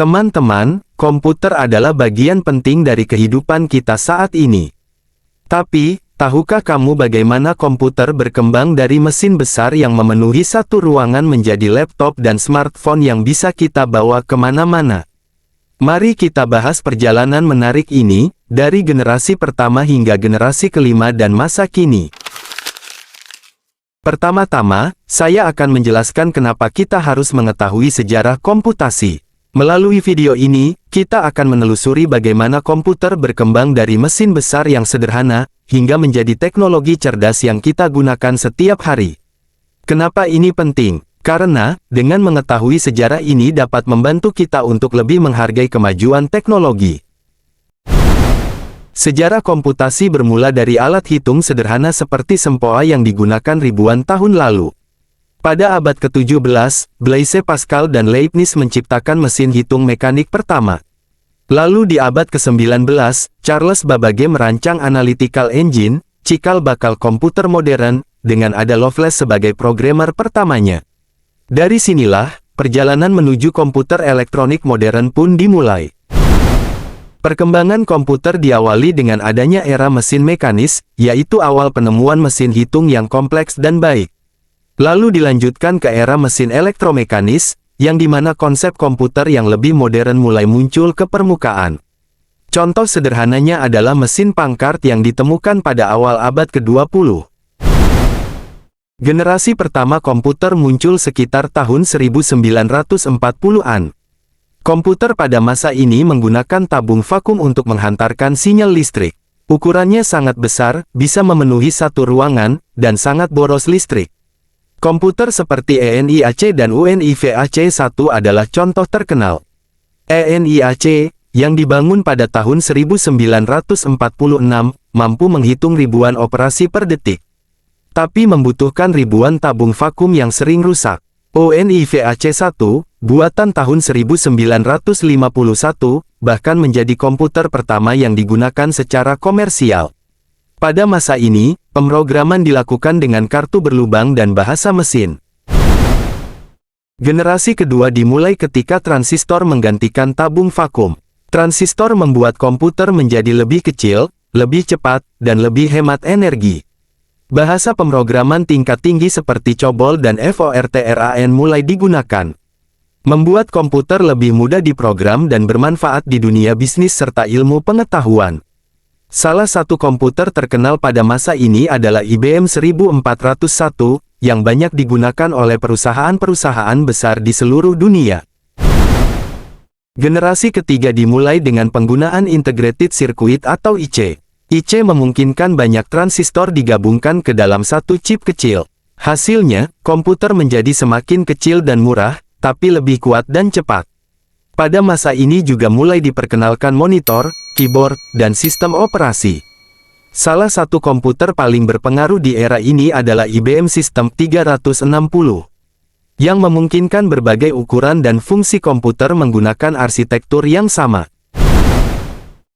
Teman-teman, komputer adalah bagian penting dari kehidupan kita saat ini. Tapi, tahukah kamu bagaimana komputer berkembang dari mesin besar yang memenuhi satu ruangan menjadi laptop dan smartphone yang bisa kita bawa kemana-mana? Mari kita bahas perjalanan menarik ini, dari generasi pertama hingga generasi kelima dan masa kini. Pertama-tama, saya akan menjelaskan kenapa kita harus mengetahui sejarah komputasi. Melalui video ini, kita akan menelusuri bagaimana komputer berkembang dari mesin besar yang sederhana, hingga menjadi teknologi cerdas yang kita gunakan setiap hari. Kenapa ini penting? Karena, dengan mengetahui sejarah ini dapat membantu kita untuk lebih menghargai kemajuan teknologi. Sejarah komputasi bermula dari alat hitung sederhana seperti sempoa yang digunakan ribuan tahun lalu. Pada abad ke-17, Blaise Pascal dan Leibniz menciptakan mesin hitung mekanik pertama. Lalu di abad ke-19, Charles Babbage merancang analytical engine, cikal bakal komputer modern, dengan Ada Lovelace sebagai programmer pertamanya. Dari sinilah, perjalanan menuju komputer elektronik modern pun dimulai. Perkembangan komputer diawali dengan adanya era mesin mekanis, yaitu awal penemuan mesin hitung yang kompleks dan baik. Lalu dilanjutkan ke era mesin elektromekanis, yang dimana konsep komputer yang lebih modern mulai muncul ke permukaan. Contoh sederhananya adalah mesin Packard yang ditemukan pada awal abad ke-20. Generasi pertama komputer muncul sekitar tahun 1940-an. Komputer pada masa ini menggunakan tabung vakum untuk menghantarkan sinyal listrik. Ukurannya sangat besar, bisa memenuhi satu ruangan, dan sangat boros listrik. Komputer seperti ENIAC dan UNIVAC-1 adalah contoh terkenal. ENIAC, yang dibangun pada tahun 1946, mampu menghitung ribuan operasi per detik. Tapi membutuhkan ribuan tabung vakum yang sering rusak. UNIVAC-1, buatan tahun 1951, bahkan menjadi komputer pertama yang digunakan secara komersial. Pada masa ini, pemrograman dilakukan dengan kartu berlubang dan bahasa mesin. Generasi kedua dimulai ketika transistor menggantikan tabung vakum. Transistor membuat komputer menjadi lebih kecil, lebih cepat, dan lebih hemat energi. Bahasa pemrograman tingkat tinggi seperti COBOL dan FORTRAN mulai digunakan. Membuat komputer lebih mudah diprogram dan bermanfaat di dunia bisnis serta ilmu pengetahuan. Salah satu komputer terkenal pada masa ini adalah IBM 1401, yang banyak digunakan oleh perusahaan-perusahaan besar di seluruh dunia. Generasi ketiga dimulai dengan penggunaan Integrated Circuit atau IC. IC memungkinkan banyak transistor digabungkan ke dalam satu chip kecil. Hasilnya, komputer menjadi semakin kecil dan murah, tapi lebih kuat dan cepat. Pada masa ini juga mulai diperkenalkan monitor, keyboard, dan sistem operasi. Salah satu komputer paling berpengaruh di era ini adalah IBM System 360, yang memungkinkan berbagai ukuran dan fungsi komputer menggunakan arsitektur yang sama.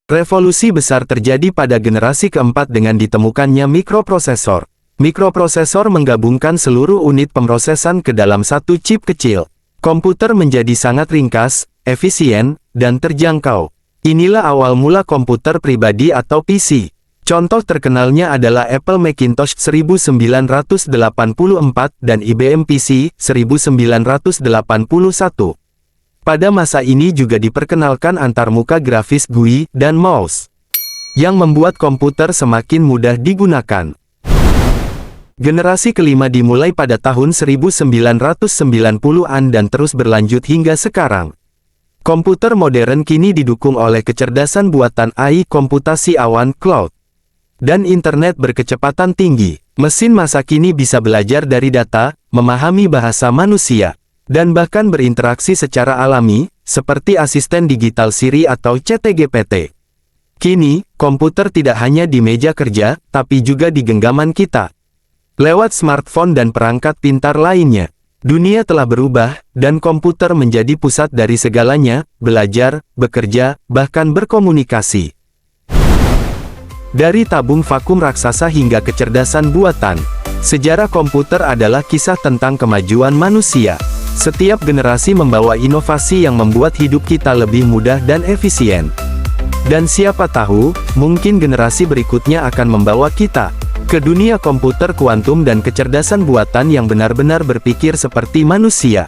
Revolusi besar terjadi pada generasi keempat dengan ditemukannya mikroprosesor. Mikroprosesor menggabungkan seluruh unit pemrosesan ke dalam satu chip kecil. Komputer menjadi sangat ringkas, efisien, dan terjangkau. Inilah awal mula komputer pribadi atau PC. Contoh terkenalnya adalah Apple Macintosh 1984 dan IBM PC 1981. Pada masa ini juga diperkenalkan antarmuka grafis GUI dan mouse, yang membuat komputer semakin mudah digunakan. Generasi kelima dimulai pada tahun 1990-an dan terus berlanjut hingga sekarang. Komputer modern kini didukung oleh kecerdasan buatan AI, komputasi awan cloud, dan internet berkecepatan tinggi. Mesin masa kini bisa belajar dari data, memahami bahasa manusia, dan bahkan berinteraksi secara alami, seperti asisten digital Siri atau ChatGPT. Kini, komputer tidak hanya di meja kerja, tapi juga di genggaman kita. Lewat smartphone dan perangkat pintar lainnya. Dunia telah berubah, dan komputer menjadi pusat dari segalanya, belajar, bekerja, bahkan berkomunikasi. Dari tabung vakum raksasa hingga kecerdasan buatan, sejarah komputer adalah kisah tentang kemajuan manusia. Setiap generasi membawa inovasi yang membuat hidup kita lebih mudah dan efisien. Dan siapa tahu, mungkin generasi berikutnya akan membawa kita ke dunia komputer kuantum dan kecerdasan buatan yang benar-benar berpikir seperti manusia.